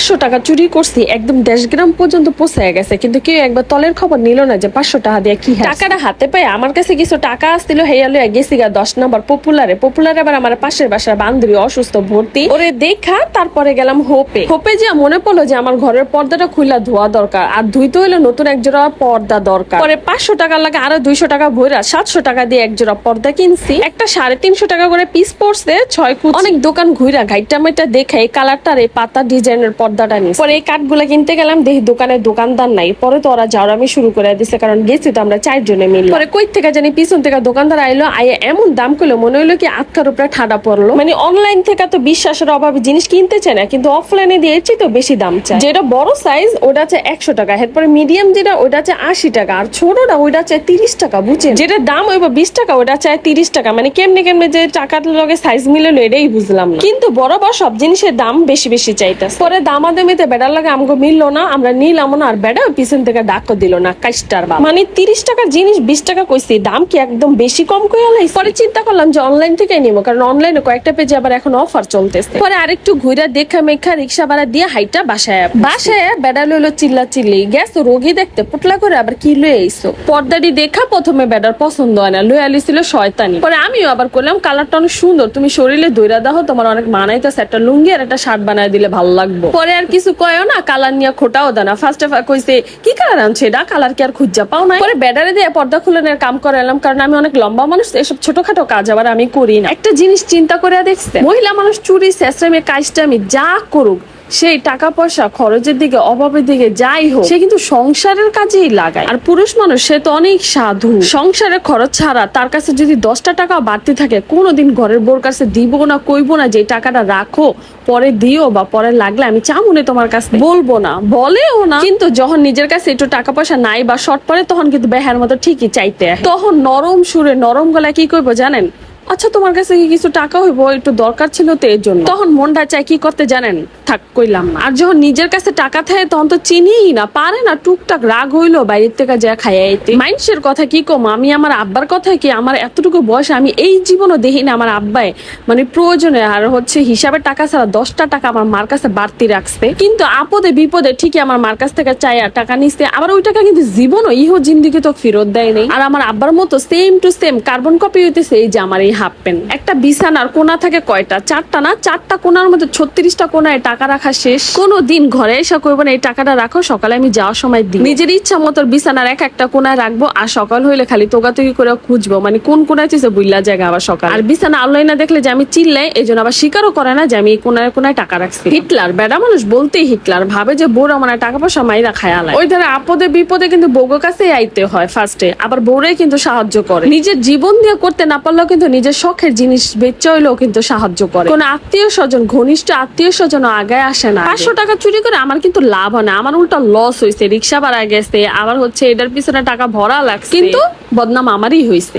500 টাকা চুরি করছি, একদম 10 গ্রাম পর্যন্ত পৌঁছায় গেছে, কিন্তু কেউ একবার তলের খবর নিল না যে 500 টাকা দিয়ে কি টাকাটা হাতে পাই। আমার কাছে কিছু টাকা আসছিল, হেয়ালো গেছি গা 10 নম্বর পপুলারে আবার আমার পাশের বাসার বান্ধবী অসুস্থ ভর্তি, ওরে দেখা তারপরে গেলাম হোপে যে মনে পড়লো যে আমার ঘরের পর্দাটা খুইলা ধোয়া দরকার, আর ধুইতে হইলে নতুন এক জোড়া পর্দা দরকার। পরে 500 টাকা লাগে আরো 200 টাকা ভইরা 700 টাকা দিয়ে এক জোড়া পর্দা কিনছি। একটা 350 টাকা করে পিস পড়ছে 6 ফুট। অনেক দোকান ঘুরা ঘাইটা মাইটা দেখে এই কালারটার এই পাতা ডিজাইনের পর্দাটা নিই। পরে এই কাঠগুলা কিনতে গেলাম, দেখি দোকানের দোকানদার নাই। পরে তো ওরা জাউরামি শুরু করে দিছে, কারণ গেছি তো আমরা 4 জনে মিলে। পরে কই থেকে জানি পিছন থেকে দোকানদার আইলো, আইয়া এমন দাম কইলো মনে হইলো কি আটকার উপরে ঠাডা পড়লো। মানে অনলাইন থেকে তো বিশ্বাসের অভাবে জিনিস কিনতে চায় না, কিন্তু অফলাইনে দিয়েছি তো বেশি দাম চায়। যেটা বড় সাইজ ওটা আছে 100 টাকা, এরপরে মিডিয়াম যেটা ওটা আছে 80 টাকা, আর ছোটটা ওইটা আছে 30 টাকা। বুঝছেন, যেটা দাম হইব 20 টাকা ওটা চায় 30 টাকা। মানে কেমনে যে টাকার লগে সাইজ মিলে এটাই বুঝলাম না। কিন্তু বরাবর সব জিনিসের দাম বেশি বেশি চাইতেছে। পরে দামাদামিতে বেড়ার লাগে আমগো মিললো না, আমরা নিলাম না, আর বেড়া পিছন থেকে ডাকো দিল না কাস্টার বাবা। মানে 30 টাকার জিনিস 20 টাকা কইছি, দাম কি একদম বেশি কম কইয়া লাইছে। পরে চিন্তা করলাম যে অনলাইন থেকে নিবো, কারণ অনলাইনে কয়েকটা পেজে আবার এখন অফার চলতেছে। পরে আরেকটু ঘুরা দেখা মেখা রিক্সা ভাড়া দিয়ে হাইটা বাসায় বেড়া লইলো চিল্লি গ্যাস রোগী দেখতে পুটলা করে আবার কি লয়ে আইসো। পর্দাটি দেখা প্রথমে বেড়ার পছন্দ হয় না, লয়ে আলিছিল শয়তানি। পরে আমিও আবার করলাম কালারটা অনেক সুন্দর, তুমি শরীরে দইরা দাও, তোমার অনেক মানাইতেছে, একটা লুঙ্গি আর একটা শার্ট বানায় দিলে ভালো লাগবে। পরে আর কিছু কয়ও না, কালার নিয়ে খোটাও দানা। ফার্স্টে কইছে কি কালার আনছে, এটা কালার কি আর খুঁজা পাও না। পরে বেড়ারে দিয়ে পর্দা খুলে কাম করালাম, কারণ আমি অনেক লম্বা মানুষ, এসব ছোটখাটো কাজ আবার আমি করি না। একটা জিনিস চিন্তা করে দেখছে, মহিলা মানুষ চুরি চেষ্টামে কাজটা আমি যা করুক, সেই টাকা পয়সা খরচের দিকে অভাবের দিকে যাই হোক, সে কিন্তু সংসারের কাজেই লাগায়। আর পুরুষ মানুষ সে তো অনেক সাধু, সংসারের খরচ ছাড়া তার কাছে যদি 10টা টাকা বাড়তি থাকে কোনোদিন ঘরের বোর কাছে দিব না, কইবো না যে টাকাটা রাখো পরে দিও, বা পরে লাগলে আমি চামুনে তোমার কাছে বলবো না, বলেও না। কিন্তু যখন নিজের কাছে একটু টাকা পয়সা নাই বা শর্ট পরে, তখন কিন্তু বেহার মতো ঠিকই চাইতে, তখন নরম সুরে নরম গলায় কি করবো জানেন, আচ্ছা তোমার কাছে কি কিছু টাকা হইব, একটু দরকার ছিল তো এর জন্য। তখন মনটা চাই কি করতে জানেন, থাক কইলাম না। আর যখন নিজের কাছে টাকা থাকে তখন তো চিনিই না, পারে না, টুকটাক রাগ হইলো বাইরের থেকে যা খাইয়াইতে। মানুষের কথা কি কম, আমি আমার আব্বার কথা কি, আমার এতটুকু বয়সে আমি এই জীবনও দেখি না আমার আব্বাই মানে প্রয়োজনে আর হিসাবের টাকা ছাড়া 10টা টাকা আমার মার কাছে বাড়তি রাখছে। কিন্তু আপদে বিপদে ঠিকই আমার মার কাছ থেকে চাইয়া টাকা নিচ্ছে, আবার ওই টাকা কিন্তু জীবনও ইহো জিন্দিগি তো ফেরত দেয় নেই। আর আমার আব্বার মতো same to same carbon copy হইতেছে এই যে আমার এই হাফ প্যান্ট। একটা বিছানার কোনা থাকে কয়টা, 4টা না, 4টা কোনার মধ্যে 36টা কোনায় টাকা রাখা শেষ। কোনো দিন ঘরে এসে কইবো না এই টাকাটা রাখো, সকালে আমি যাওয়ার সময় দিই। নিজের ইচ্ছা মতো বিছানার একটা কোনায় রাখবো, আর সকাল হইলে খালি তোগাতুগি করে খুঁজবো, মানে কোন কোনায় চেয়েছে বুইলা জায়গা আবার সকাল। আর বিছানা আলোয় না দেখলে যে আমি চিল্লাই, এই জন্য আবার স্বীকারও করে না যে আমি এই কোনায় কোনায় টাকা রাখছি। হিটলার বেড়া মানুষ বলতেই হিটলার, ভাবে যে বউরা মানে টাকা পয়সা মাইরা খায়ালায়। ওই ধরে আপদে বিপদে কিন্তু বউর কাছে আইতে হয় ফার্স্টে, আবার বউরাই কিন্তু সাহায্য করে। নিজের জীবন দিয়ে করতে না পারলেও কিন্তু নিজের শখের জিনিস বেচে হইলেও কিন্তু সাহায্য করে। কোন আত্মীয় স্বজন, ঘনিষ্ঠ আত্মীয় স্বজন আগায় আসে না। 500 টাকা চুরি করে আমার কিন্তু লাভ হয় না, আমার উল্টা লস হয়েছে। রিক্সা ভাড়া গেছে, আবার এটার পিছনে টাকা ভরা লাগছে, কিন্তু বদনাম আমারই হয়েছে।